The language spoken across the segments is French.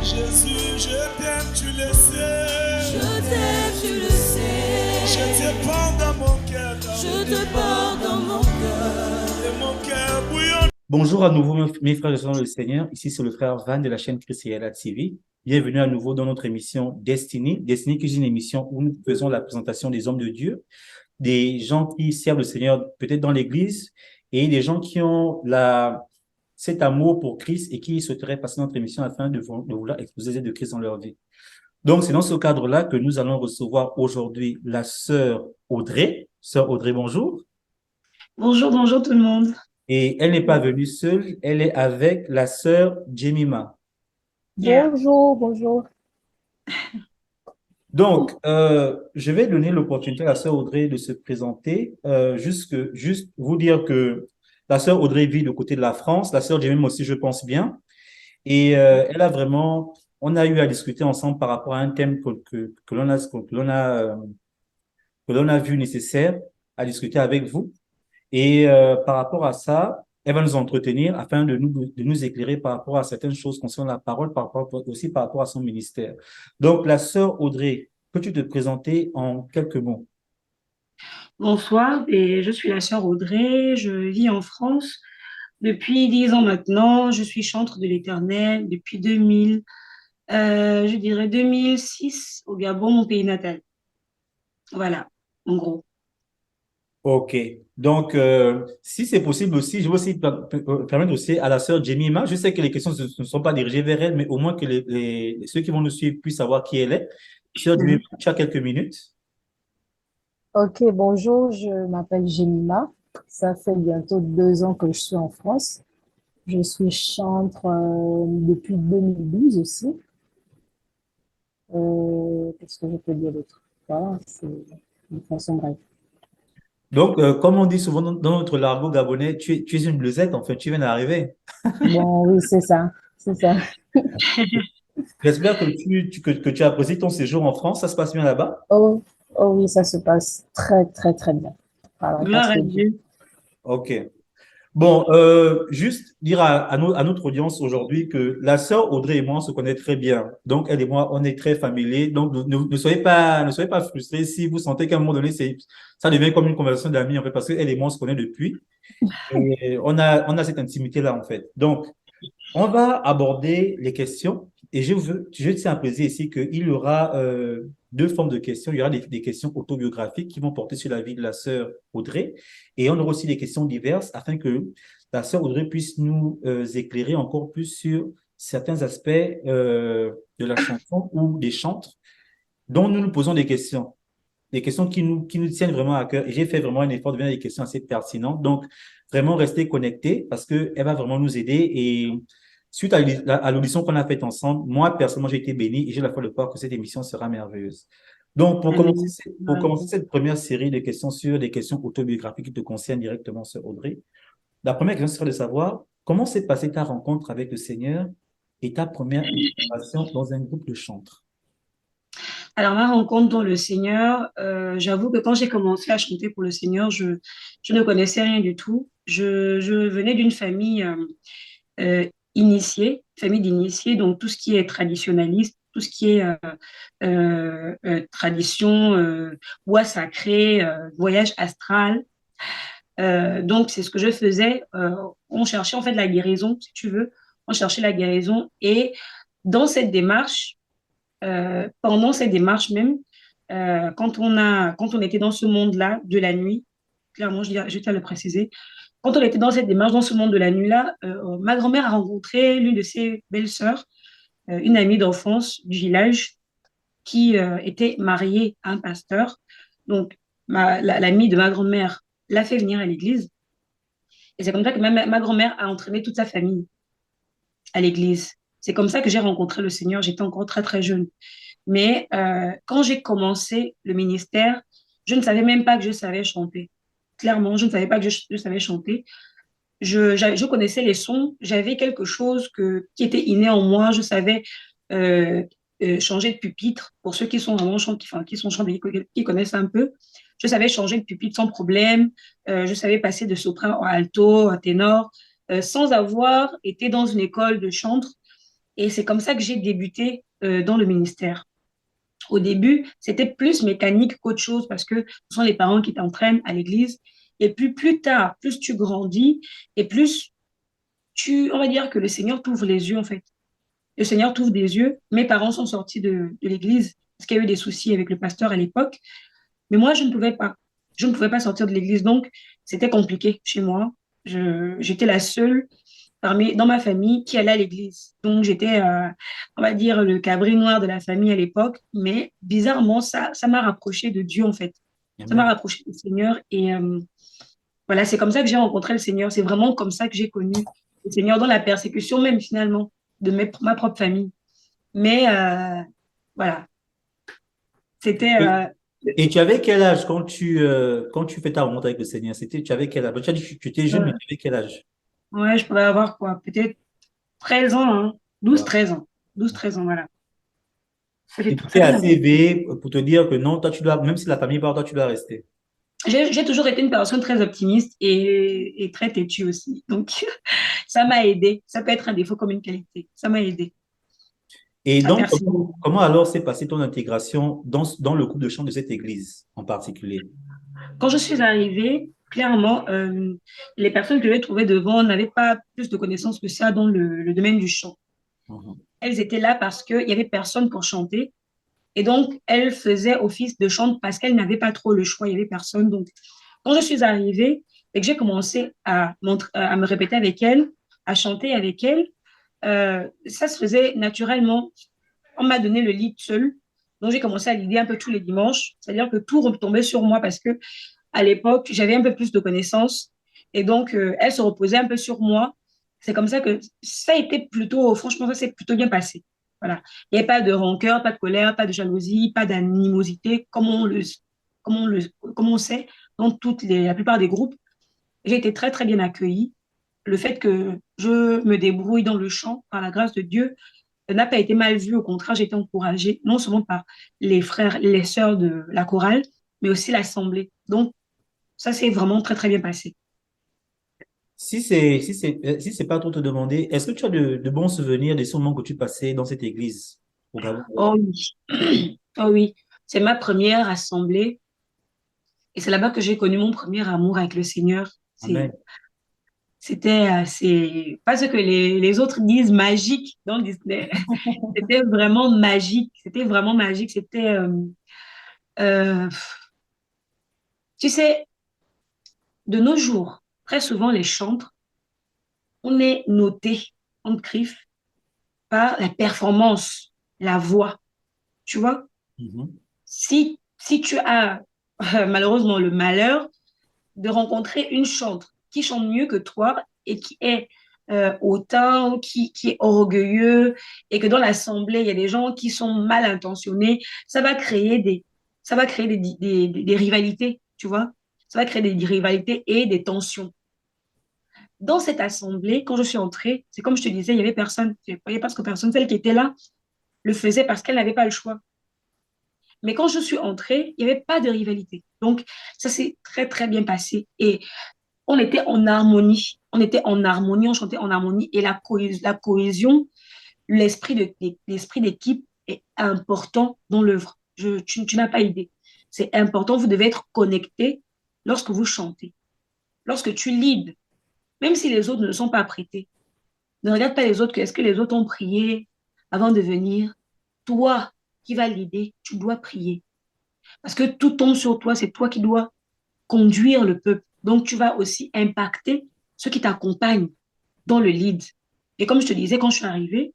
Jésus, je t'aime, tu le sais. Je t'aime, tu le sais. Je te porte dans mon cœur. Je te porte dans mon cœur. Et mon cœur bouillonne. Bonjour à nouveau mes frères et sœurs dans le Seigneur. Ici c'est le frère Van de la chaîne Christ et la TV. Bienvenue à nouveau dans notre émission Destiny. Destiny qui est une émission où nous faisons la présentation des hommes de Dieu, des gens qui servent le Seigneur peut-être dans l'église et des gens qui ont cet amour pour Christ et qui souhaiteraient passer notre émission afin de vouloir exposer les aides de Christ dans leur vie. Donc, c'est dans ce cadre-là que nous allons recevoir aujourd'hui la sœur Audrey. Sœur Audrey, bonjour. Bonjour, bonjour tout le monde. Et elle n'est pas venue seule, elle est avec la sœur Jemima. Yeah. Bonjour, bonjour. Donc, je vais donner l'opportunité à la sœur Audrey de se présenter, juste vous dire que la sœur Audrey vit du côté de la France, la sœur Jemima aussi, je pense bien, et elle a vraiment, on a eu à discuter ensemble par rapport à un thème que l'on a vu nécessaire à discuter avec vous, et par rapport à ça, elle va nous entretenir afin de nous éclairer par rapport à certaines choses concernant la parole, aussi par rapport à son ministère. Donc, la sœur Audrey, peux-tu te présenter en quelques mots? Bonsoir, et je suis la sœur Audrey, je vis en France depuis 10 ans maintenant, je suis chantre de l'Éternel depuis 2000, je dirais 2006 au Gabon, mon pays natal. Voilà, en gros. Ok. Donc, si c'est possible aussi, je vais aussi permettre aussi à la sœur Jemima. Je sais que les questions ne sont pas dirigées vers elle, mais au moins que ceux qui vont nous suivre puissent savoir qui elle est. Sœur Jemima, tu as quelques minutes. Ok, bonjour, je m'appelle Jemima. Ça fait bientôt 2 ans que je suis en France. Je suis chantre depuis 2012 aussi. Qu'est-ce que je peux dire d'autre? Voilà, c'est de façon brève. Donc, comme on dit souvent dans notre largo gabonais, tu es une blusette, en fait, tu viens d'arriver. Bon, oui, c'est ça, c'est ça. J'espère que tu apprécies ton séjour en France, ça se passe bien là-bas? Oh, oh oui, ça se passe très, très, très bien. Alors, Gloire parce à que Dieu. Ok. Bon, juste dire à notre audience aujourd'hui que la sœur Audrey et moi, on se connaît très bien. Donc, elle et moi, on est très familiers. Donc, ne soyez pas frustrés si vous sentez qu'à un moment donné, ça devient comme une conversation d'amis, en fait, parce qu'elle et moi, on se connaît depuis. Et on a cette intimité-là, en fait. Donc, on va aborder les questions et je tiens à préciser ici qu'il y aura deux formes de questions. Il y aura des questions autobiographiques qui vont porter sur la vie de la sœur Audrey et on aura aussi des questions diverses afin que la sœur Audrey puisse nous éclairer encore plus sur certains aspects de la chanson ou des chantres dont nous nous posons des questions qui nous tiennent vraiment à cœur. Et j'ai fait vraiment un effort de venir des questions assez pertinentes. Donc, vraiment rester connecté parce qu'elle va vraiment nous aider. Et suite à l'audition qu'on a faite ensemble, moi, personnellement, j'ai été béni et j'ai la foi de croire que cette émission sera merveilleuse. Donc, Amen. pour commencer cette première série de questions sur des questions autobiographiques qui te concernent directement, sœur Audrey, la première question serait de savoir comment s'est passée ta rencontre avec le Seigneur et ta première intervention dans un groupe de chantres. Alors, ma rencontre dans le Seigneur, j'avoue que quand j'ai commencé à chanter pour le Seigneur, je ne connaissais rien du tout. Je venais d'une famille initiée, famille d'initiés, donc tout ce qui est traditionnaliste, tout ce qui est tradition, bois sacré, voyage astral. Donc, c'est ce que je faisais. On cherchait en fait la guérison, si tu veux. On cherchait la guérison. Et dans cette démarche, pendant cette démarche même, quand on était dans ce monde-là de la nuit, clairement, je tiens à le préciser, quand on était dans cette démarche, dans ce monde de la nuit-là, ma grand-mère a rencontré l'une de ses belles-sœurs, une amie d'enfance du village, qui était mariée à un pasteur. Donc, l'amie de ma grand-mère l'a fait venir à l'église. Et c'est comme ça que ma grand-mère a entraîné toute sa famille à l'église. C'est comme ça que j'ai rencontré le Seigneur. J'étais encore très, très jeune. Mais quand j'ai commencé le ministère, je ne savais même pas que je savais chanter. Clairement, je ne savais pas que je savais chanter. Je connaissais les sons, j'avais quelque chose qui était inné en moi. Je savais euh, changer de pupitre. Pour ceux qui sont vraiment qui sont chanteurs, qui connaissent un peu, je savais changer de pupitre sans problème. Je savais passer de sopran à alto, à ténor, sans avoir été dans une école de chantre. Et c'est comme ça que j'ai débuté dans le ministère. Au début, c'était plus mécanique qu'autre chose parce que ce sont les parents qui t'entraînent à l'église. Et puis plus tard, plus tu grandis et plus on va dire que le Seigneur t'ouvre les yeux en fait. Le Seigneur t'ouvre des yeux. Mes parents sont sortis de l'église parce qu'il y a eu des soucis avec le pasteur à l'époque. Mais moi, je ne pouvais pas. Je ne pouvais pas sortir de l'église. Donc, c'était compliqué chez moi. J'étais la seule dans ma famille qui allait à l'église. Donc, j'étais, on va dire, le cabri noir de la famille à l'époque. Mais bizarrement, ça m'a rapproché de Dieu, en fait. Ça m'a Amen. rapproché du Seigneur. Et voilà, c'est comme ça que j'ai rencontré le Seigneur. C'est vraiment comme ça que j'ai connu le Seigneur dans la persécution même, finalement, de ma propre famille. Mais voilà, c'était... Et, et tu avais quel âge quand tu fais ta rencontre avec le Seigneur? Tu avais quel âge? Tu as dit que tu étais jeune, mais tu avais quel âge? ouais, je pourrais avoir quoi? Peut-être 13 ans, hein? 12, Wow. 13 ans. 12, 13 ans, voilà. Et tu étais Ça fait assez longtemps. éveillé pour te dire que non, toi, tu dois, même si la famille part, toi, tu dois rester. J'ai toujours été une personne très optimiste et très têtue aussi. Donc, ça m'a aidé. Ça peut être un défaut comme une qualité. Ça m'a aidé Et à donc, persévérer. comment alors s'est passée ton intégration dans le groupe de chant de cette église en particulier? Quand je suis arrivée, clairement, les personnes que j'ai trouvées devant n'avaient pas plus de connaissances que ça dans le domaine du chant. Mhm. Elles étaient là parce qu'il y avait personne pour chanter. Et donc, elles faisaient office de chante parce qu'elles n'avaient pas trop le choix. Il n'y avait personne. Donc, quand je suis arrivée et que j'ai commencé à me répéter avec elles, à chanter avec elles, ça se faisait naturellement. On m'a donné le lead seul. Donc, j'ai commencé à l'idée un peu tous les dimanches. C'est-à-dire que tout retombait sur moi parce que à l'époque, j'avais un peu plus de connaissances. Et donc, elles se reposaient un peu sur moi. C'est comme ça que ça a été plutôt, franchement, ça s'est plutôt bien passé. Voilà. Il n'y avait pas de rancœur, pas de colère, pas de jalousie, pas d'animosité, comme on le, comme on sait dans la plupart des groupes. J'ai été très, très bien accueillie. Le fait que je me débrouille dans le chant, par la grâce de Dieu, n'a pas été mal vu. Au contraire, j'ai été encouragée, non seulement par les frères, les sœurs de la chorale, mais aussi l'assemblée. Donc, ça s'est vraiment très, très bien passé. Si c'est pas trop te demander, est-ce que tu as de bons souvenirs des moments que tu passais dans cette église au Gabon? Oh oui, oh oui, c'est ma première assemblée et c'est là-bas que j'ai connu mon premier amour avec le Seigneur. Amen. C'est pas ce que les autres disent magique dans Disney. C'était vraiment magique. C'était vraiment magique. Euh, Tu sais, de nos jours, très souvent les chantres, on est noté en griffe par la performance, la voix. Tu vois, Mhm. si tu as malheureusement le malheur de rencontrer une chantre qui chante mieux que toi et qui est hautain, qui est orgueilleux, et que dans l'assemblée, il y a des gens qui sont mal intentionnés, ça va créer des rivalités, tu vois. Ça va créer des rivalités et des tensions. Dans cette assemblée, quand je suis entrée, c'est comme je te disais, il y avait personne. Je ne voyais parce que personne, celle qui était là, le faisait parce qu'elle n'avait pas le choix. Mais quand je suis entrée, il n'y avait pas de rivalité. Donc, ça s'est très, très bien passé. Et on était en harmonie. On était en harmonie, on chantait en harmonie. Et la cohésion, l'esprit d'équipe est important dans l'œuvre. Tu n'as pas idée. C'est important, vous devez être connecté lorsque vous chantez. Lorsque tu leads, même si les autres ne sont pas prêtés, ne regarde pas les autres, est-ce que les autres ont prié avant de venir. Toi qui vas leader, tu dois prier. Parce que tout tombe sur toi, c'est toi qui dois conduire le peuple. Donc, tu vas aussi impacter ceux qui t'accompagnent dans le lead. Et comme je te disais, quand je suis arrivée,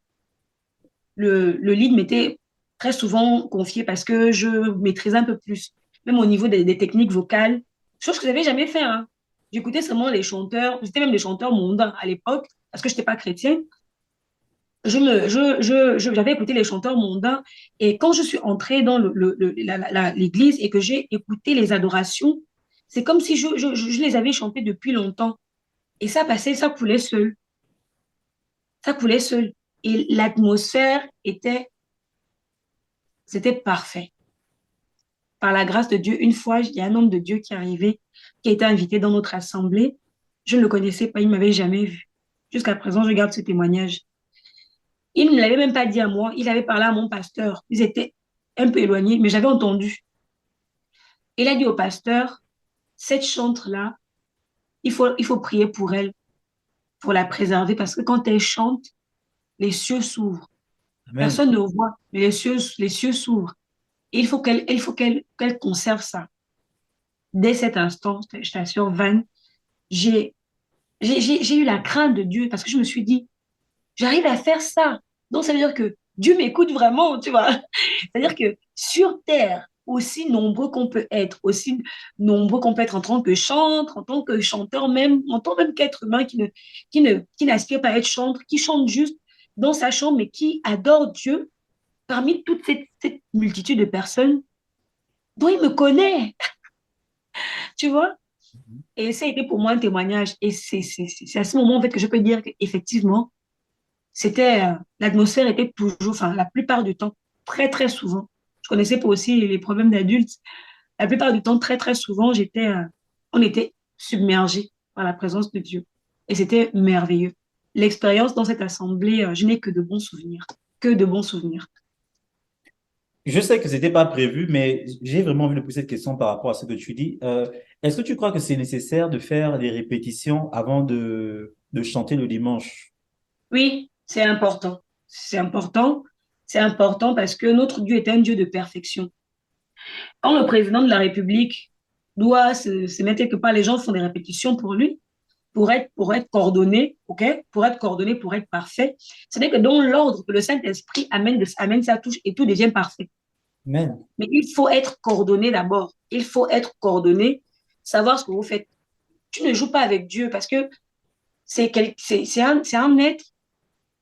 le lead m'était très souvent confié parce que je maîtrisais un peu plus, même au niveau des techniques vocales, chose que je n'avais jamais fait. Hein. J'écoutais seulement les chanteurs, c'était même des chanteurs mondains à l'époque, parce que je n'étais pas chrétienne. J'avais écouté les chanteurs mondains et quand je suis entrée dans l'église et que j'ai écouté les adorations, c'est comme si je les avais chantées depuis longtemps. Et ça passait, ça coulait seul. Ça coulait seul. Et l'atmosphère c'était parfait. Par la grâce de Dieu, une fois, il y a un homme de Dieu qui est arrivé, qui a été invité dans notre assemblée. Je ne le connaissais pas, il ne m'avait jamais vu. Jusqu'à présent, je garde ce témoignage. Il ne me l'avait même pas dit à moi, il avait parlé à mon pasteur. Ils étaient un peu éloignés, mais j'avais entendu. Il a dit au pasteur, cette chantre-là, il faut prier pour elle, pour la préserver, parce que quand elle chante, les cieux s'ouvrent. Amen. Personne ne voit, mais les cieux s'ouvrent. Et il faut qu'elle conserve ça. Dès cet instant, je t'assure, Van, j'ai j'ai eu la crainte de Dieu parce que je me suis dit, j'arrive à faire ça. Donc, ça veut dire que Dieu m'écoute vraiment, tu vois. C'est-à-dire que sur terre, aussi nombreux qu'on peut être, aussi nombreux qu'on peut être en tant que chantre, en tant que chanteur même, en tant même qu'être humain qui n'aspire pas à être chantre, qui chante juste dans sa chambre, mais qui adore Dieu, parmi toute cette multitude de personnes dont il me connaît, tu vois. Et ça a été pour moi un témoignage. Et c'est à ce moment, en fait, que je peux dire qu'effectivement, l'atmosphère était toujours, enfin, la plupart du temps, très, très souvent. Je connaissais pas aussi les problèmes d'adultes. La plupart du temps, très, très souvent, on était submergés par la présence de Dieu. Et c'était merveilleux. L'expérience dans cette assemblée, je n'ai que de bons souvenirs. Que de bons souvenirs. Je sais que c'était pas prévu, mais j'ai vraiment envie de poser cette question par rapport à ce que tu dis. Est-ce que tu crois que c'est nécessaire de faire des répétitions avant de chanter le dimanche? Oui, c'est important. C'est important. C'est important parce que notre Dieu est un Dieu de perfection. Quand le président de la République doit se mettre quelque part, les gens font des répétitions pour lui, pour être coordonné, ok? Pour être coordonné, pour être parfait. Ce n'est que dans l'ordre que le Saint-Esprit amène sa touche et tout devient parfait. Amen. Mais il faut être coordonné d'abord. Il faut être coordonné, savoir ce que vous faites. Tu ne joues pas avec Dieu parce que c'est un être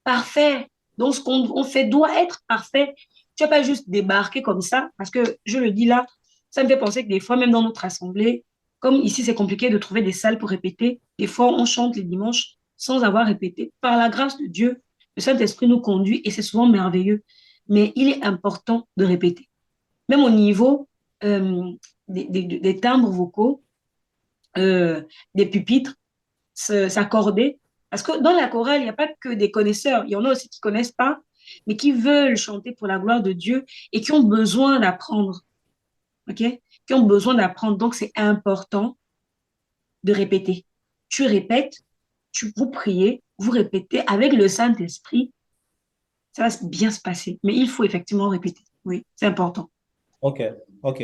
parfait. Donc, ce qu'on fait doit être parfait. Tu vas pas juste débarquer comme ça, parce que je le dis là, ça me fait penser que des fois, même dans notre assemblée, comme ici, c'est compliqué de trouver des salles pour répéter, des fois, on chante les dimanches sans avoir répété. Par la grâce de Dieu, le Saint-Esprit nous conduit et c'est souvent merveilleux. Mais il est important de répéter. Même au niveau euh, des timbres vocaux, des pupitres, s'accorder. Parce que dans la chorale, il n'y a pas que des connaisseurs. Il y en a aussi qui ne connaissent pas, mais qui veulent chanter pour la gloire de Dieu et qui ont besoin d'apprendre. OK? Qui ont besoin d'apprendre. Donc, c'est important de répéter. Tu répètes, vous priez, vous répétez avec le Saint-Esprit. Ça va bien se passer. Mais il faut effectivement répéter. Oui, c'est important. Ok, ok.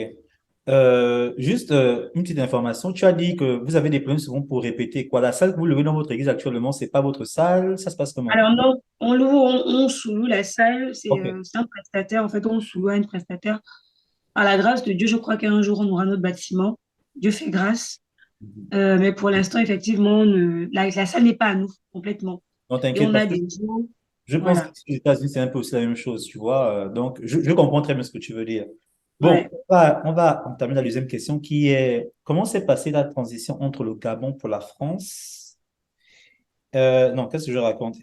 Juste une petite information. Tu as dit que vous avez des problèmes souvent pour répéter. Quoi, la salle que vous levez dans votre église actuellement, c'est pas votre salle? Ça se passe comment? Alors non, on sous-loue la salle, Ok. c'est un prestataire, en fait, on sous-loue à un prestataire. À la grâce de Dieu, je crois qu'un jour, on aura notre bâtiment. Dieu fait grâce. Mais pour l'instant, effectivement, la salle n'est pas à nous complètement. Non, Et t'inquiète on pas. a des jours, Je pense que voilà. les États-Unis, c'est un peu aussi la même chose, tu vois. Donc, je comprends très bien ce que tu veux dire. Bon, Ouais. on va entamer la deuxième question qui est, comment s'est passée la transition entre le Gabon pour la France? Non, qu'est-ce que je raconte?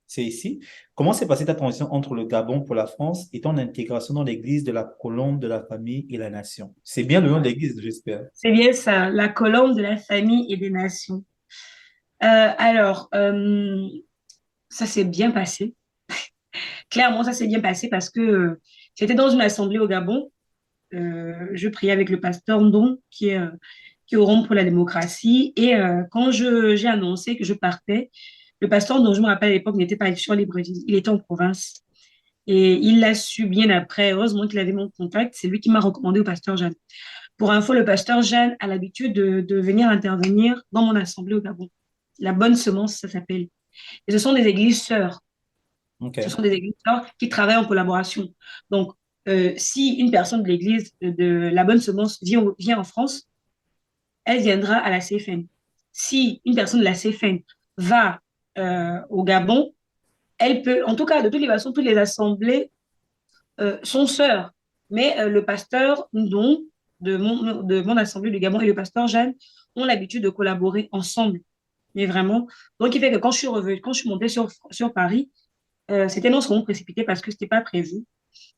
C'est ici. Comment s'est passée ta transition entre le Gabon pour la France et ton intégration dans l'église de la colombe de la famille et la nation? C'est bien le nom de l'église, j'espère. C'est bien ça, la colombe de la famille et des nations. Alors, ça s'est bien passé. Clairement, ça s'est bien passé parce que j'étais dans une assemblée au Gabon. Je priais avec le pasteur Ndong, qui est au Rond pour la démocratie. Et quand j'ai annoncé que je partais, le pasteur dont je me rappelle à l'époque n'était pas sur Libreville, il était en province. Et il l'a su bien après. Heureusement qu'il avait mon contact. C'est lui qui m'a recommandé au pasteur Jeanne. Pour info, le pasteur Jeanne a l'habitude de venir intervenir dans mon assemblée au Gabon. La bonne semence, ça s'appelle. Et ce sont des églises sœurs. Ce OK. sont des églises sœurs qui travaillent en collaboration. Donc, si une personne de l'église de la bonne semence vient en France, elle viendra à la CFN. Si une personne de la CFN va au Gabon, elle peut, en tout cas, de toutes les façons, toutes les assemblées sont sœurs. Mais le pasteur Ndong de mon assemblée du Gabon et le pasteur Jeanne ont l'habitude de collaborer ensemble. Mais vraiment. Donc, il fait que quand je suis revenue, quand je suis montée sur Paris, c'était non seulement précipité parce que ce n'était pas prévu.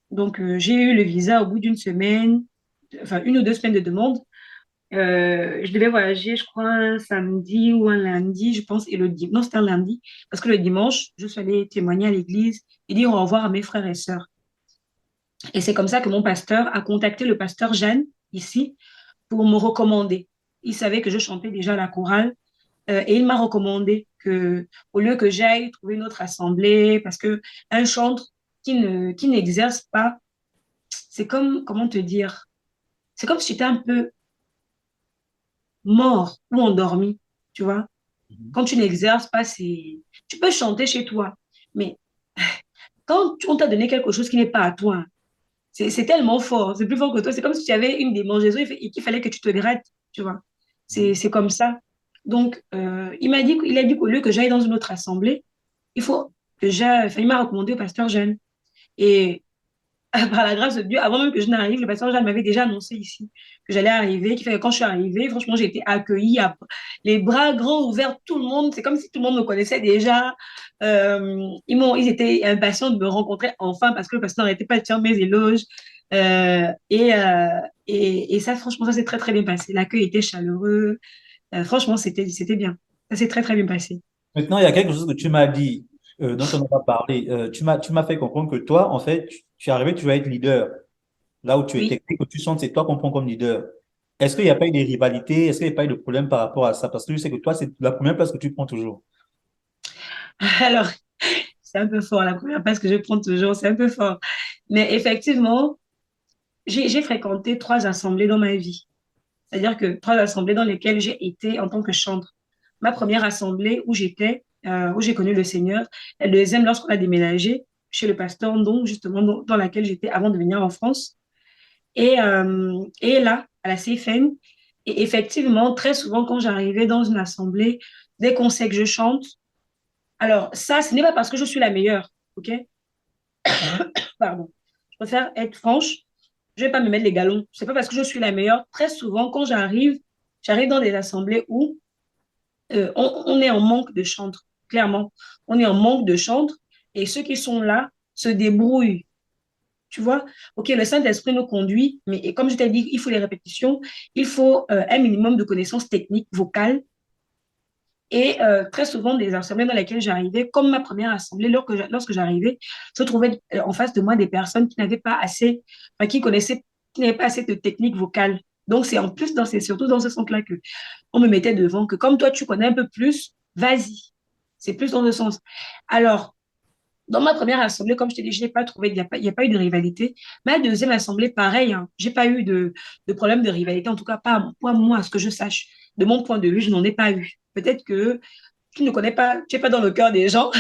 Donc, j'ai eu le visa au bout d'une semaine, enfin, 1 ou 2 semaines de demande. Je devais voyager, je crois, un samedi ou un lundi, je pense, et le dimanche, non, c'était un lundi, parce que le dimanche, je suis allée témoigner à l'église et dire au revoir à mes frères et sœurs. Et c'est comme ça que mon pasteur a contacté le pasteur Jeanne, ici, pour me recommander. Il savait que je chantais déjà la chorale et il m'a recommandé que, au lieu que j'aille trouver une autre assemblée, parce que un chantre qui n'exerce pas, c'est comme, comment te dire, c'est comme si j'étais un peu mort ou endormi, tu vois. Mhm. Quand tu n'exerces pas, tu peux chanter chez toi, mais quand on t'a donné quelque chose qui n'est pas à toi, c'est tellement fort, c'est plus fort que toi. C'est comme si tu avais une démangeaison et qu'il fallait que tu te grattes, tu vois. C'est comme ça. Donc, il a dit qu'au lieu que j'aille dans une autre assemblée, il faut que j'aille, enfin, il m'a recommandé au pasteur Jeanne. Et par la grâce de Dieu, avant même que je n'arrive, le pasteur Jeanne m'avait déjà annoncé ici que j'allais arriver, qui fait que quand je suis arrivée, franchement, j'ai été accueillie les bras grands ouverts, tout le monde. C'est comme si tout le monde me connaissait déjà. Ils étaient impatients de me rencontrer enfin parce que le pasteur n'arrêtait pas de faire mes éloges. Et ça, franchement, ça s'est très, très bien passé. L'accueil était chaleureux. Franchement, c'était bien. Ça s'est très, très bien passé. Maintenant, il y a quelque chose que tu m'as dit, dont on n'a pas parlé. Tu m'as fait comprendre que toi, en fait, tu es arrivé, tu vas être leader. Là où tu Oui. étais, que tu chantes, c'est toi qu'on prend comme leader. Est-ce qu'il n'y a pas eu de rivalité? Est-ce qu'il n'y a pas eu de problème par rapport à ça? Parce que je sais que toi, c'est la première place que tu prends toujours. Alors, c'est un peu fort. La première place que je prends toujours, c'est un peu fort. Mais effectivement, j'ai fréquenté trois assemblées dans ma vie. C'est-à-dire que trois assemblées dans lesquelles j'ai été en tant que chantre. Ma première assemblée où j'étais, où j'ai connu le Seigneur. La deuxième, lorsqu'on a déménagé chez le pasteur Ndong, justement, dans laquelle j'étais avant de venir en France. Et là, à la CFN. Et effectivement, très souvent, quand j'arrivais dans une assemblée, dès qu'on sait que je chante, alors ça, ce n'est pas parce que je suis la meilleure, OK? Pardon. Je préfère être franche. Je vais pas me mettre les galons. C'est pas parce que je suis la meilleure. Très souvent, quand j'arrive dans des assemblées où on est en manque de chantres. Clairement, on est en manque de chantres et ceux qui sont là se débrouillent. Tu vois, OK, le Saint-Esprit nous conduit, mais et comme je t'ai dit, il faut les répétitions, il faut un minimum de connaissances techniques, vocales. Et très souvent, des assemblées dans lesquelles j'arrivais, comme ma première assemblée, lorsque j'arrivais, je trouvais en face de moi des personnes qui n'avaient pas assez, enfin, qui n'avaient pas assez de technique vocale. Donc, c'est surtout dans ce sens-là que on me mettait devant, que comme toi, tu connais un peu plus, vas-y. C'est plus dans ce sens. Alors, dans ma première assemblée, comme je t'ai dit, je n'ai pas trouvé, il y a pas eu de rivalité. Ma deuxième assemblée, pareil, hein, j'ai pas eu de problème de rivalité, en tout cas pas moi, à ce que je sache. De mon point de vue, je n'en ai pas eu. Peut-être que tu ne connais pas, tu n'es pas dans le cœur des gens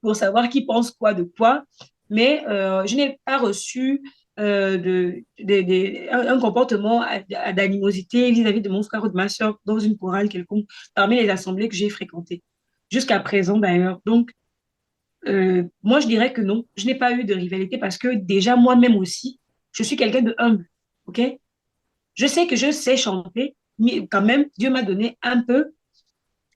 pour savoir qui pense quoi de quoi, mais je n'ai pas reçu un comportement d'animosité vis-à-vis de mon frère ou de ma soeur dans une chorale quelconque, parmi les assemblées que j'ai fréquentées, jusqu'à présent d'ailleurs. Donc, moi, je dirais que non, je n'ai pas eu de rivalité parce que déjà moi-même aussi, je suis quelqu'un de humble, ok? Je sais que je sais chanter, mais quand même, Dieu m'a donné un peu,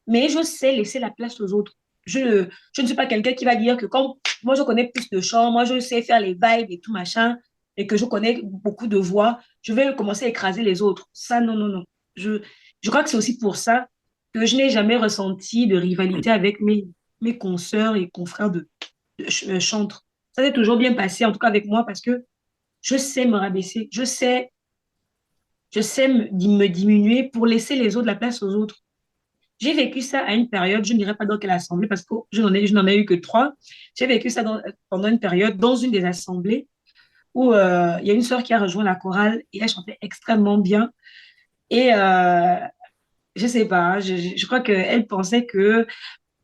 mais je sais laisser la place aux autres. Je ne suis pas quelqu'un qui va dire que comme moi, je connais plus de chants, moi, je sais faire les vibes et tout machin, et que je connais beaucoup de voix, je vais commencer à écraser les autres. Ça, non, non, non. Je crois que c'est aussi pour ça que je n'ai jamais ressenti de rivalité avec mes consoeurs et confrères de chantres. Ça s'est toujours bien passé, en tout cas avec moi, parce que je sais me rabaisser, je sais me diminuer pour laisser les autres la place aux autres. J'ai vécu ça à une période, je ne dirais pas dans quelle assemblée, parce que je n'en ai eu que trois. J'ai vécu ça pendant une période dans une des assemblées où il y a une sœur qui a rejoint la chorale et elle chantait extrêmement bien. Et je sais pas, je crois qu'elle pensait que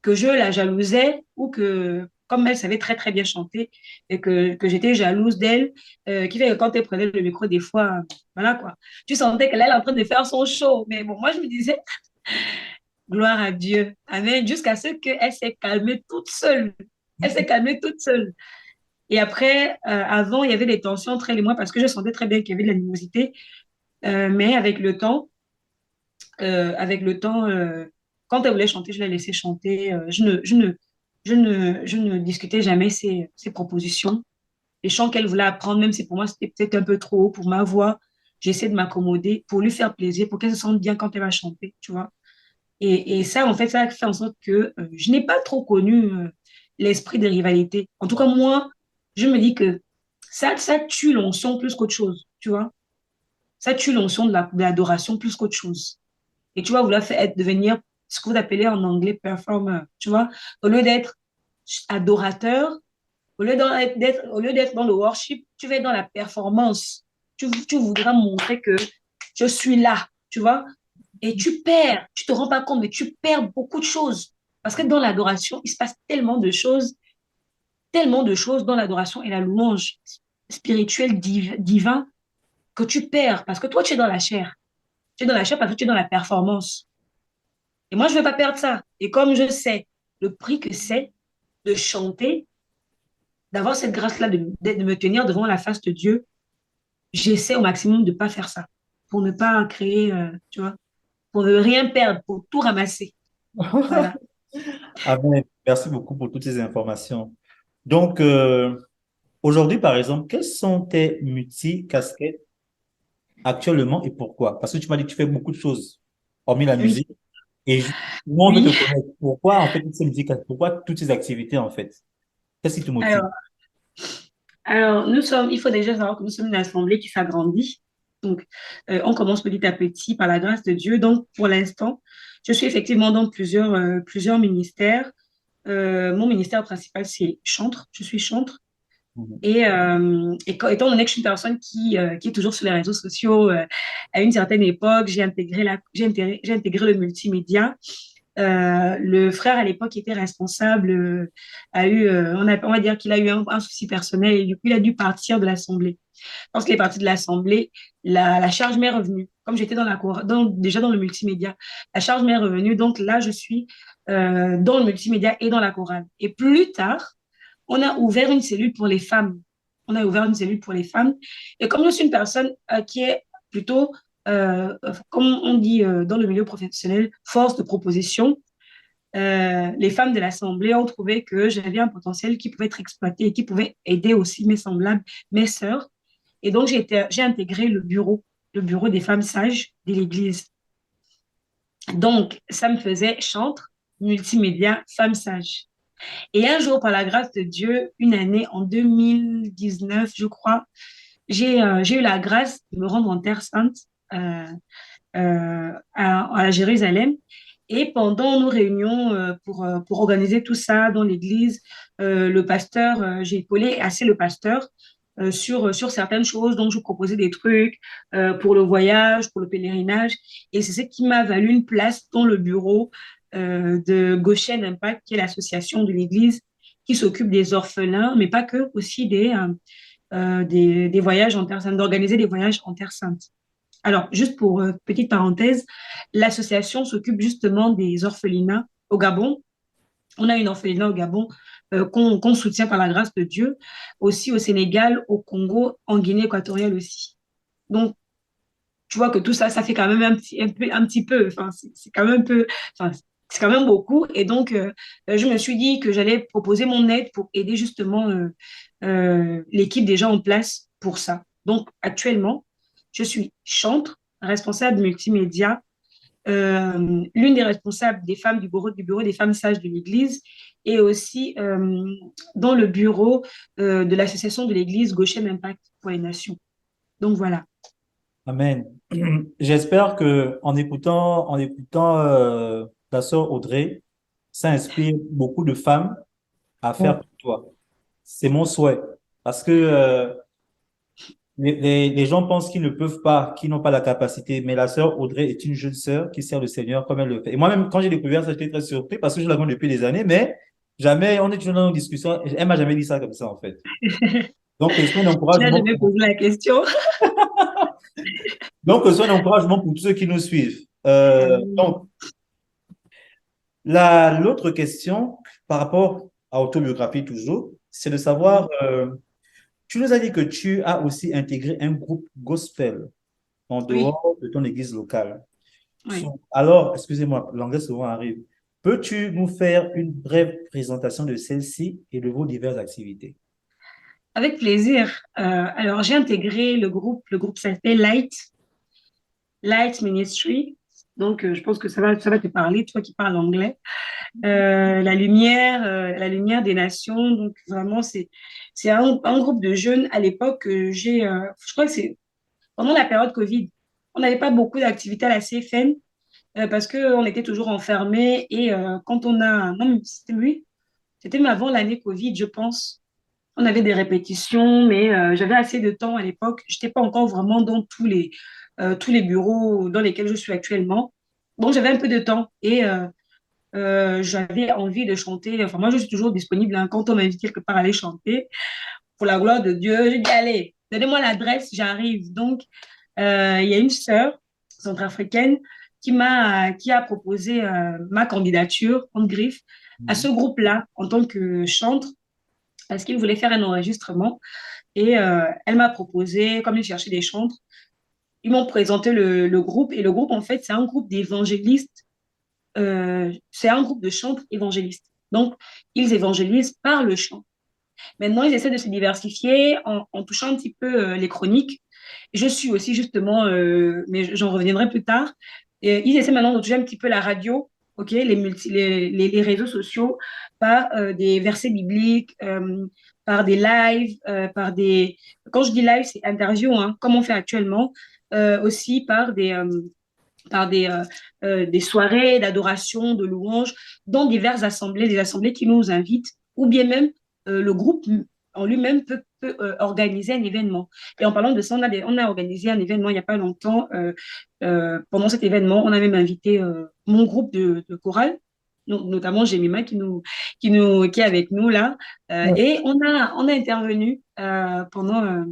je la jalousais ou que, comme elle savait très très bien chanter et que j'étais jalouse d'elle, qui fait que quand elle prenait le micro, des fois, voilà quoi, tu sentais qu'elle est en train de faire son show. Mais bon, moi je me disais, gloire à Dieu. Amen. Jusqu'à ce qu'elle s'est calmée toute seule. Elle s'est calmée toute seule. Et après, avant, il y avait des tensions entre elle et moi parce que je sentais très bien qu'il y avait de l'animosité. Mais avec le temps quand elle voulait chanter, je la laissais chanter. Je ne discutais jamais ses propositions. Les chants qu'elle voulait apprendre, même si pour moi c'était peut-être un peu trop haut pour ma voix, j'essaie de m'accommoder pour lui faire plaisir, pour qu'elle se sente bien quand elle va chanter, tu vois. Et ça, en fait, ça fait en sorte que je n'ai pas trop connu l'esprit de rivalité. En tout cas, moi, je me dis que ça tue l'onction plus qu'autre chose, tu vois. Ça tue l'onction de l'adoration plus qu'autre chose. Et tu vas vouloir devenir ce que vous appelez en anglais performer, tu vois. Au lieu d'être adorateur, au lieu d'être dans le worship, tu vas être dans la performance. Tu voudras montrer que je suis là, tu vois. Et tu perds, tu te rends pas compte, mais tu perds beaucoup de choses. Parce que dans l'adoration, il se passe tellement de choses dans l'adoration et la louange spirituelle divin que tu perds. Parce que toi, tu es dans la chair. Tu es dans la chair parce que tu es dans la performance. Et moi, je ne veux pas perdre ça. Et comme je sais le prix que c'est de chanter, d'avoir cette grâce-là, de me tenir devant la face de Dieu, j'essaie au maximum de ne pas faire ça. Pour ne pas créer, tu vois, pour ne rien perdre, pour tout ramasser. Voilà. Amen. Merci beaucoup pour toutes ces informations. Donc, aujourd'hui, par exemple, quelles sont tes multi-casquettes actuellement et pourquoi? Parce que tu m'as dit que tu fais beaucoup de choses, hormis la Oui, musique. Et nous, on veut te oui. connaître. Pourquoi, en fait, toutes ces musiques, pourquoi toutes ces activités, en fait? Qu'est-ce qui te motive? Alors, il faut déjà savoir que nous sommes une assemblée qui s'agrandit. Donc, on commence petit à petit par la grâce de Dieu. Donc, pour l'instant, je suis effectivement dans plusieurs ministères. Mon ministère principal, c'est chantre. Je suis chantre. Mhm. Étant donné que je suis une personne qui est toujours sur les réseaux sociaux, à une certaine époque, j'ai intégré le multimédia. Le frère à l'époque était responsable, on va dire qu'il a eu un souci personnel et du coup il a dû partir de l'assemblée. Lorsqu'il est parti de l'assemblée, la charge m'est revenue. Comme j'étais déjà dans le multimédia, la charge m'est revenue. Donc là, je suis dans le multimédia et dans la chorale. Et plus tard, on a ouvert une cellule pour les femmes. On a ouvert une cellule pour les femmes. Et comme je suis une personne qui est plutôt, comme on dit dans le milieu professionnel, force de proposition, les femmes de l'Assemblée ont trouvé que j'avais un potentiel qui pouvait être exploité et qui pouvait aider aussi mes semblables, mes sœurs. Et donc, j'ai intégré le bureau des femmes sages de l'Église. Donc, ça me faisait chantre, multimédia, femme sage. Et un jour, par la grâce de Dieu, une année en 2019, je crois, j'ai eu la grâce de me rendre en Terre Sainte euh, à Jérusalem. Et pendant nos réunions pour organiser tout ça dans l'église, le pasteur, j'ai épaulé assez le pasteur sur certaines choses. Donc, je proposais des trucs pour le voyage, pour le pèlerinage. Et c'est ce qui m'a valu une place dans le bureau de Goshen Impact, qui est l'association de l'église qui s'occupe des orphelins, mais pas que, aussi des voyages en Terre Sainte, d'organiser des voyages en Terre Sainte. Alors, juste pour petite parenthèse, l'association s'occupe justement des orphelinats au Gabon. On a une orphelinat au Gabon qu'on soutient par la grâce de Dieu, aussi au Sénégal, au Congo, en Guinée équatoriale aussi. Donc, tu vois que tout ça, ça fait quand même un petit peu, enfin, c'est quand même un peu, enfin, c'est quand même beaucoup. Et donc, je me suis dit que j'allais proposer mon aide pour aider justement l'équipe déjà en place pour ça. Donc, actuellement, je suis chantre, responsable multimédia, l'une des responsables des femmes du bureau des femmes sages de l'Église et aussi dans le bureau de l'association de l'Église Goshen Impact pour les Nations. Donc, voilà. Amen. J'espère que en écoutant ta sœur Audrey, ça inspire beaucoup de femmes à faire Ouais. comme toi. C'est mon souhait. Parce que les gens pensent qu'ils ne peuvent pas, qu'ils n'ont pas la capacité. Mais la sœur Audrey est une jeune sœur qui sert le Seigneur comme elle le fait. Et moi-même, quand j'ai découvert ça, j'étais très surpris parce que je la connais depuis des années, mais jamais, on est toujours dans nos discussions. Elle m'a jamais dit ça comme ça, en fait. Donc, c'est un Tu n'as encouragement. jamais posé la question. Donc, c'est un encouragement pour tous ceux qui nous suivent. Donc, l'autre question par rapport à autobiographie toujours, c'est de savoir, tu nous as dit que tu as aussi intégré un groupe gospel en Oui, dehors de ton église locale. oui. Alors, excusez-moi, l'anglais souvent arrive. Peux-tu nous faire une brève présentation de celle-ci et de vos diverses activités? Avec plaisir. Alors, j'ai intégré le groupe s'appelle Light Ministry. Donc, je pense que ça va te parler, toi qui parles anglais. La lumière des nations. Donc, vraiment, c'est un groupe de jeunes à l'époque que je crois que c'est pendant la période Covid. On n'avait pas beaucoup d'activités à la CFN parce qu'on était toujours enfermés. Et quand on a, non, mais c'était même avant l'année Covid, je pense. On avait des répétitions, mais j'avais assez de temps à l'époque. Je n'étais pas encore vraiment dans tous les bureaux dans lesquels je suis actuellement. Donc, j'avais un peu de temps et j'avais envie de chanter. Enfin, moi, je suis toujours disponible hein, quand on m'invite quelque part à aller chanter. Pour la gloire de Dieu, j'ai dit, allez, donnez-moi l'adresse, j'arrive. Donc, il y a une sœur centrafricaine qui a proposé ma candidature en griffe à ce groupe-là en tant que chantre parce qu'il voulait faire un enregistrement. Et elle m'a proposé, comme il cherchait des chantres, ils m'ont présenté le groupe. Et le groupe, en fait, c'est un groupe d'évangélistes. C'est un groupe de chantres évangélistes. Donc, ils évangélisent par le chant. Maintenant, ils essaient de se diversifier en touchant un petit peu les chroniques. Je suis aussi justement, mais j'en reviendrai plus tard. Et ils essaient maintenant de toucher un petit peu la radio, ok, les réseaux sociaux par des versets bibliques, par des lives, par des. Quand je dis live, c'est interview, hein, comme on fait actuellement, aussi par des soirées d'adoration, de louanges, dans diverses assemblées, des assemblées qui nous invitent, ou bien même le groupe en lui-même peut organiser un événement. Et en parlant de ça, on a organisé un événement il n'y a pas longtemps. Pendant cet événement, on a même invité mon groupe de chorale, notamment Jemima qui est avec nous là. Ouais. Et on a intervenu pendant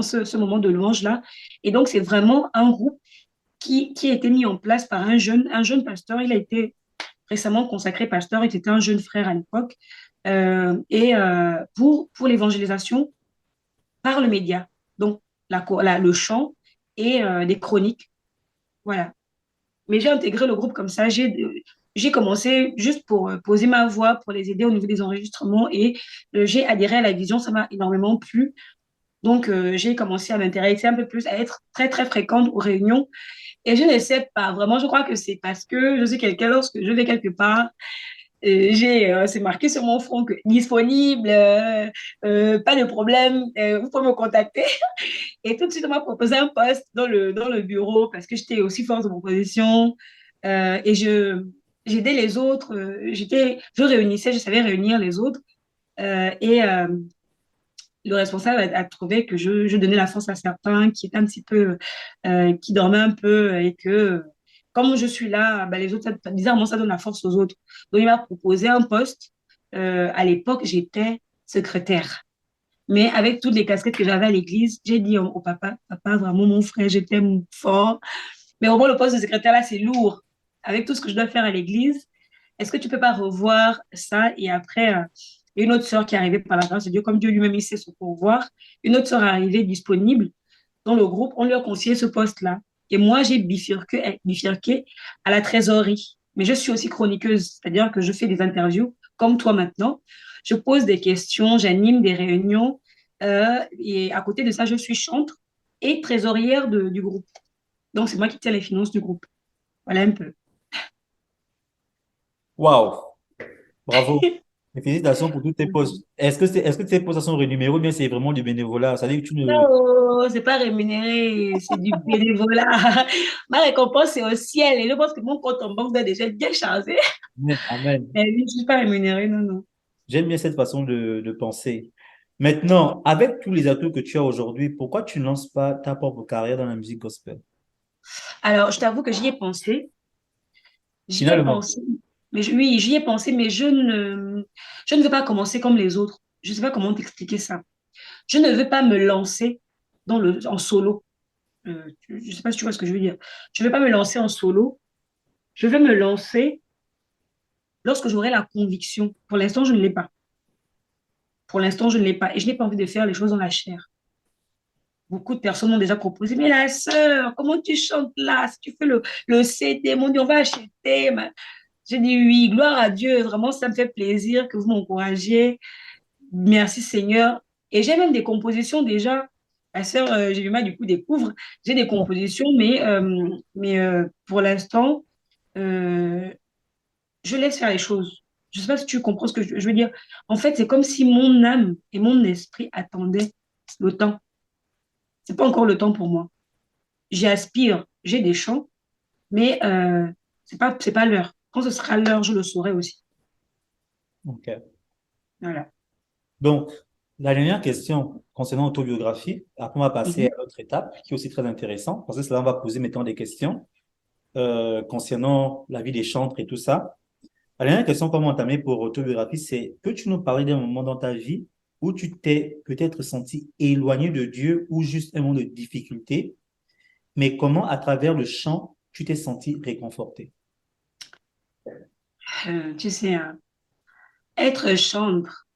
ce moment de louange-là. Et donc, c'est vraiment un groupe qui a été mis en place par un jeune pasteur. Il a été récemment consacré pasteur. Il était un jeune frère à l'époque. Pour l'évangélisation par le média. Donc, le chant et des chroniques. Voilà. Mais j'ai intégré le groupe comme ça. J'ai commencé juste pour poser ma voix, pour les aider au niveau des enregistrements et j'ai adhéré à la vision. Ça m'a énormément plu. Donc, j'ai commencé à m'intéresser un peu plus, à être très, très fréquente aux réunions. Et je ne sais pas, vraiment, je crois que c'est parce que je suis quelqu'un, lorsque je vais quelque part, c'est marqué sur mon front que disponible, pas de problème, vous pouvez me contacter. Et tout de suite, on m'a proposé un poste dans le bureau parce que j'étais aussi force de proposition et j'aidais les autres. Je réunissais, je savais réunir les autres. Et le responsable a trouvé que je donnais la force à certains qui étaient un petit peu, qui dormaient un peu et que comme je suis là, ben, les autres, bizarrement, ça donne la force aux autres. Donc, il m'a proposé un poste. À l'époque, j'étais secrétaire. Mais avec toutes les casquettes que j'avais à l'église, j'ai dit au papa, papa, vraiment, mon frère, je t'aime fort. Mais au moins, le poste de secrétaire, là, c'est lourd. Avec tout ce que je dois faire à l'église, est-ce que tu peux pas revoir ça? Et après, une autre sœur qui est arrivée par la grâce de Dieu, comme Dieu lui-même, il sait ce pourvoir. Une autre sœur est arrivée disponible dans le groupe. On lui a confié ce poste-là. Et moi, j'ai bifurqué à la trésorerie. Mais je suis aussi chroniqueuse, c'est-à-dire que je fais des interviews, comme toi maintenant. Je pose des questions, j'anime des réunions. Et à côté de ça, je suis chantre et trésorière du groupe. Donc, c'est moi qui tiens les finances du groupe. Voilà un peu. Waouh, bravo. Et félicitations pour tous tes postes. Est-ce que tes postes sont rémunérés ou bien c'est vraiment du bénévolat? Ça veut dire que tu ne... Non, c'est pas rémunéré, c'est du bénévolat. Ma récompense, c'est au ciel. Et je pense que mon compte en banque doit déjà être bien chargé. Amen. Amen. Mais oui, je ne suis pas rémunérée, non, non. J'aime bien cette façon de penser. Maintenant, avec tous les atouts que tu as aujourd'hui, pourquoi tu ne lances pas ta propre carrière dans la musique gospel? Alors, je t'avoue que j'y ai pensé. J'y ai Finalement. pensé. Oui, j'y ai pensé, mais je ne veux pas commencer comme les autres. Je ne sais pas comment t'expliquer ça. Je ne veux pas me lancer en solo. Je ne sais pas si tu vois ce que je veux dire. Je ne veux pas me lancer en solo. Je veux me lancer lorsque j'aurai la conviction. Pour l'instant, je ne l'ai pas. Pour l'instant, je ne l'ai pas. Et je n'ai pas envie de faire les choses dans la chair. Beaucoup de personnes m'ont déjà proposé, mais la sœur, comment tu chantes là? Si tu fais le CD, mon Dieu, on va acheter. J'ai dit oui, gloire à Dieu. Vraiment, ça me fait plaisir que vous m'encouragiez. Merci Seigneur. Et j'ai même des compositions déjà. Ma sœur, Jemima, du coup, découvre. J'ai des Ouais. compositions, mais pour l'instant, euh, je laisse faire les choses. Je ne sais pas si tu comprends ce que je veux dire. En fait, c'est comme si mon âme et mon esprit attendaient le temps. C'est pas encore le temps pour moi. J'y aspire, j'ai des chants, mais c'est pas l'heure. Quand ce sera l'heure, je le saurai aussi. Ok. Voilà. Donc, la dernière question concernant l'autobiographie, après on va passer Mhm. à l'autre étape qui est aussi très intéressante, parce que cela on va poser maintenant des questions concernant la vie des chantres et tout ça. La dernière question qu'on m'a entamée pour autobiographie, c'est peux-tu nous parler d'un moment dans ta vie où tu t'es peut-être senti éloigné de Dieu ou juste un moment de difficulté, mais comment à travers le chant tu t'es senti réconforté? Tu sais, hein, être chantre,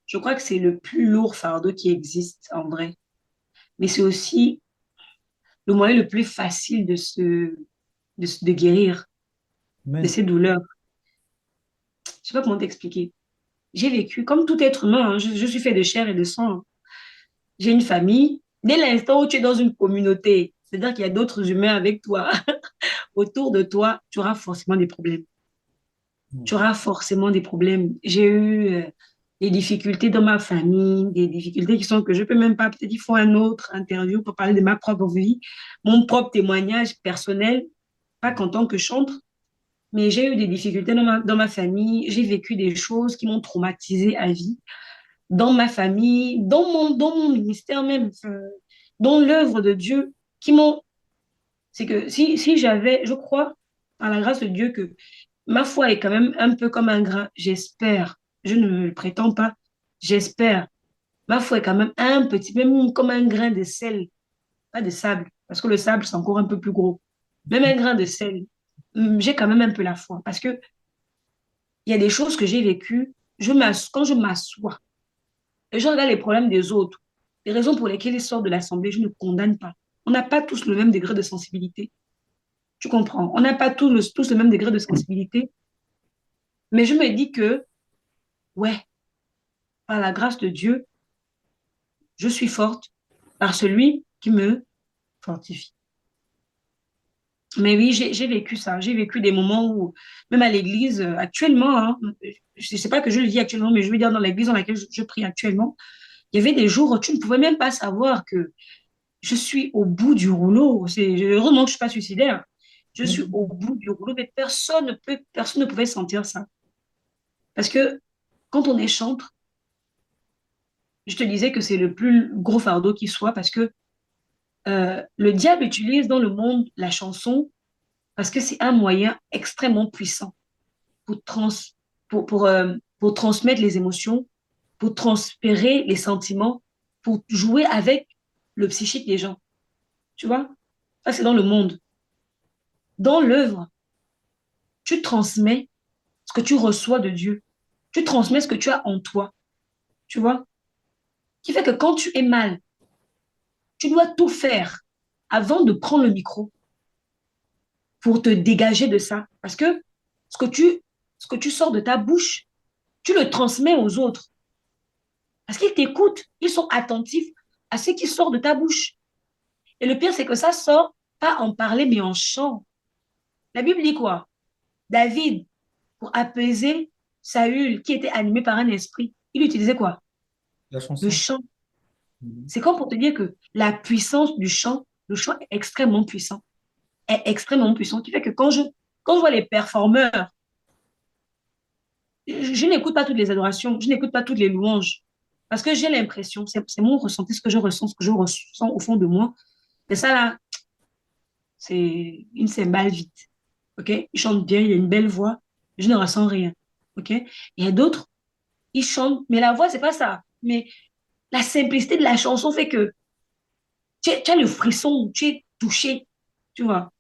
je crois que c'est le plus lourd fardeau qui existe en vrai. Mais c'est aussi le moyen le plus facile de guérir de Amen. ces douleurs. Je sais pas comment t'expliquer. J'ai vécu, comme tout être humain, hein, je suis fait de chair et de sang, hein. J'ai une famille. Dès l'instant où tu es dans une communauté, c'est-à-dire qu'il y a d'autres humains avec toi, autour de toi, tu auras forcément des problèmes. Tu auras forcément des problèmes. J'ai eu des difficultés dans ma famille, des difficultés qui sont que je peux même pas, peut-être il faut un autre interview pour parler de ma propre vie, mon propre témoignage personnel, pas qu'en tant que chantre, mais j'ai eu des difficultés dans ma famille, j'ai vécu des choses qui m'ont traumatisée à vie, dans ma famille, dans mon ministère même, dans l'œuvre de Dieu, qui m'ont... C'est que si j'avais, je crois, par la grâce de Dieu, que ma foi est quand même un peu comme un grain, j'espère, je ne le prétends pas, j'espère, ma foi est quand même un petit, même comme un grain de sel, pas de sable, parce que le sable, c'est encore un peu plus gros. Même un grain de sel, j'ai quand même un peu la foi, parce que il y a des choses que j'ai vécues, quand je m'assois et je regarde les problèmes des autres, les raisons pour lesquelles ils sortent de l'assemblée, je ne condamne pas. On n'a pas tous le même degré de sensibilité. Tu comprends? On n'a pas tous le même degré de sensibilité. Mais je me dis que, ouais, par la grâce de Dieu, je suis forte par celui qui me fortifie. Mais oui, j'ai vécu ça. J'ai vécu des moments où, même à l'église, actuellement, hein, je ne sais pas que je le vis actuellement, mais je veux dire dans l'église dans laquelle je prie actuellement, il y avait des jours où tu ne pouvais même pas savoir que je suis au bout du rouleau. Heureusement que je ne suis pas suicidaire. Je suis au bout du rouleau, mais personne ne pouvait sentir ça. Parce que quand on est chantre, je te disais que c'est le plus gros fardeau qui soit parce que le diable utilise dans le monde la chanson parce que c'est un moyen extrêmement puissant pour, trans, pour transmettre les émotions, pour transférer les sentiments, pour jouer avec le psychique des gens. Tu vois? Ça, c'est dans le monde. Dans l'œuvre, tu transmets ce que tu reçois de Dieu. Tu transmets ce que tu as en toi. Tu vois? Qui fait que quand tu es mal, tu dois tout faire avant de prendre le micro pour te dégager de ça. Parce que ce que tu, ce que tu sors de ta bouche, tu le transmets aux autres. Parce qu'ils t'écoutent, ils sont attentifs à ce qui sort de ta bouche. Et le pire, c'est que ça sort pas en parler, mais en chant. La Bible dit quoi? David, pour apaiser Saül, qui était animé par un esprit, il utilisait quoi? La Le chanson. chant. Mhm. C'est comme pour te dire que la puissance du chant, le chant est extrêmement puissant. Est extrêmement puissant, qui fait que quand je vois les performeurs, je n'écoute pas toutes les adorations, je n'écoute pas toutes les louanges, parce que j'ai l'impression, c'est mon ressenti, ce que je ressens, ce que je ressens au fond de moi. Et ça, là, c'est une cymbale vide. OK? Il chante bien, il a une belle voix, je ne ressens rien. OK? Il y a d'autres, ils chantent, mais la voix, c'est pas ça. Mais la simplicité de la chanson fait que tu as le frisson, tu es touché, tu vois,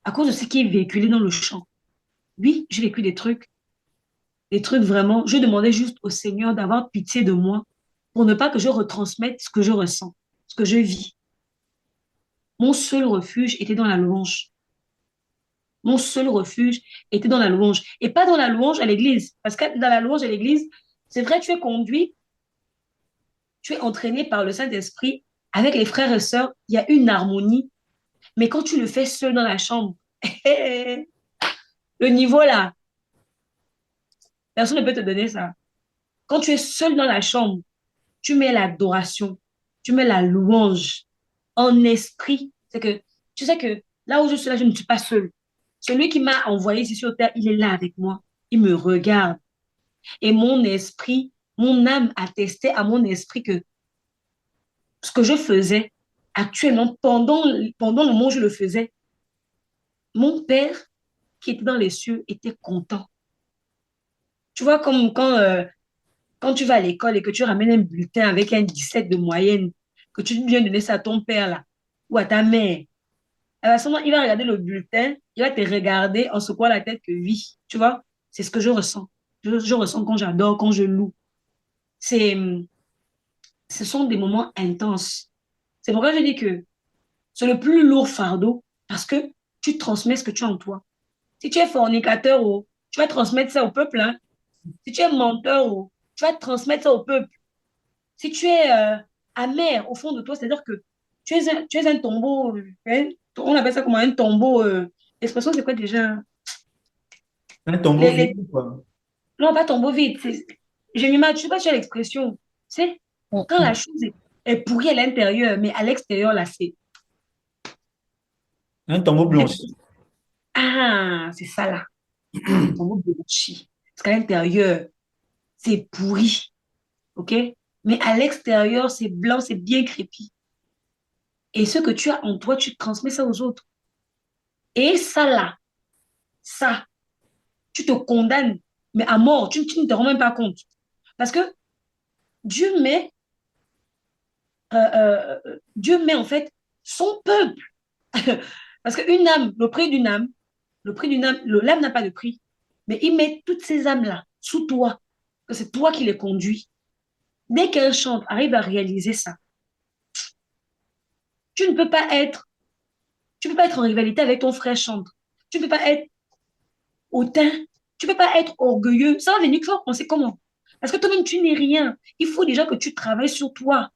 à cause de ce qui est véhiculé dans le chant. Oui, j'ai vécu des trucs vraiment. Je demandais juste au Seigneur d'avoir pitié de moi pour ne pas que je retransmette ce que je ressens, ce que je vis. Mon seul refuge était dans la louange. Mon seul refuge était dans la louange. Et pas dans la louange à l'église. Parce que dans la louange à l'église, c'est vrai, tu es conduit, tu es entraîné par le Saint-Esprit avec les frères et sœurs, il y a une harmonie. Mais quand tu le fais seul dans la chambre, le niveau là, personne ne peut te donner ça. Quand tu es seul dans la chambre, tu mets l'adoration, tu mets la louange en esprit. C'est que tu sais que là où je suis là, je ne suis pas seule. Celui qui m'a envoyé ici sur terre, il est là avec moi. Il me regarde. Et mon esprit, mon âme attestait à mon esprit que ce que je faisais actuellement, pendant le moment où je le faisais, mon Père qui était dans les cieux était content. Tu vois, comme quand tu vas à l'école et que tu ramènes un bulletin avec un 17 de moyenne, que tu viens donner ça à ton père là, ou à ta mère, à ce moment, il va regarder le bulletin, il va te regarder en secouant la tête que oui, tu vois, c'est ce que je ressens. Je ressens quand j'adore, quand je loue. C'est, ce sont des moments intenses. C'est pourquoi je dis que c'est le plus lourd fardeau parce que tu transmets ce que tu as en toi. Si tu es fornicateur, oh, tu vas transmettre ça au peuple. Hein. Si tu es menteur, oh, tu vas transmettre ça au peuple. Si tu es amer au fond de toi, c'est-à-dire que tu es un tombeau, hein, on appelle ça comme un tombeau. L'expression, c'est quoi déjà? Un tombeau Les, vide, les- quoi. non, pas tombeau vide. Je m'imagine, je sais pas si tu as l'expression. C'est Mm, quand la mm. chose est pourrie à l'intérieur, mais à l'extérieur, là, Un tombeau c'est- blanchi. ah, c'est ça là. Le tombeau blanchi. Parce qu'à l'intérieur, c'est pourri. OK? Mais à l'extérieur, c'est blanc, c'est bien crépi. Et ce que tu as en toi, tu transmets ça aux autres. Et ça là, ça, tu te condamnes, mais à mort, tu ne te rends même pas compte. Parce que Dieu met, Dieu met en fait son peuple. Parce qu'une âme, le prix d'une âme, l'âme n'a pas de prix. Mais il met toutes ces âmes-là sous toi. Que c'est toi qui les conduis. Dès qu'un chante arrive à réaliser ça, tu ne peux pas être, tu peux pas être en rivalité avec ton frère chantre. Tu ne peux pas être hautain. Tu ne peux pas être orgueilleux. Ça va venir, tu vas penser comment? Parce que toi-même, tu n'es rien. Il faut déjà que tu travailles sur toi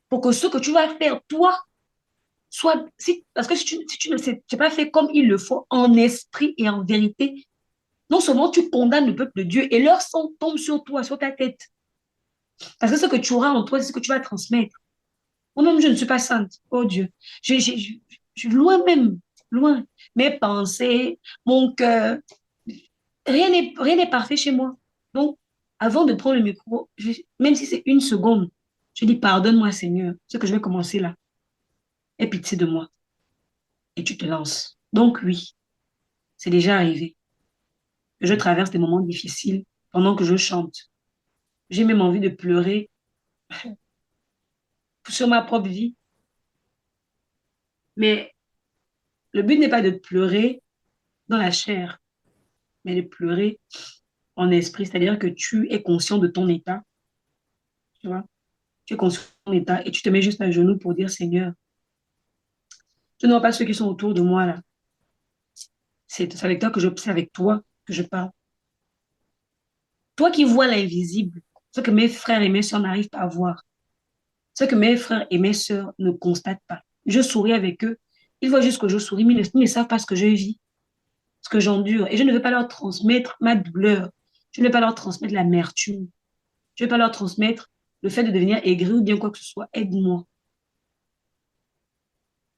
pour que ce que tu vas faire, toi, soit... parce que si tu ne sais, tu n'as pas fait comme il le faut, en esprit et en vérité, non seulement tu condamnes le peuple de Dieu et leur sang tombe sur toi, sur ta tête. Parce que ce que tu auras en toi, c'est ce que tu vas transmettre. Moi-même, je ne suis pas sainte. Oh Dieu. Je suis loin même, loin. Mes pensées, mon cœur, rien n'est parfait chez moi. Donc, avant de prendre le micro, même si c'est une seconde, je dis pardonne-moi Seigneur, ce que je vais commencer là. Aie pitié de moi. Et tu te lances. Donc oui, c'est déjà arrivé. Je traverse des moments difficiles pendant que je chante. J'ai même envie de pleurer sur ma propre vie. Mais le but n'est pas de pleurer dans la chair, mais de pleurer en esprit. C'est-à-dire que tu es conscient de ton état. Tu vois? Tu es conscient de ton état et tu te mets juste à genoux pour dire Seigneur, je ne vois pas ceux qui sont autour de moi là. C'est avec toi que c'est avec toi que je parle. Toi qui vois l'invisible, ce que mes frères et mes sœurs n'arrivent pas à voir, ce que mes frères et mes sœurs ne constatent pas. Je souris avec eux. Ils voient juste que je souris, mais ils ne savent pas ce que je vis, ce que j'endure. Et je ne veux pas leur transmettre ma douleur. Je ne veux pas leur transmettre l'amertume. Je ne veux pas leur transmettre le fait de devenir aigri ou bien quoi que ce soit. Aide-moi.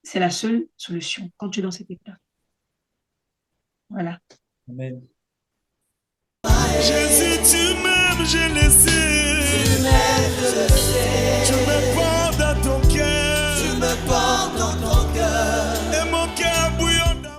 C'est la seule solution quand tu es dans cet état. Voilà. Amen. Jésus, tu m'aimes, je le sais. Tu m'aimes, je le sais.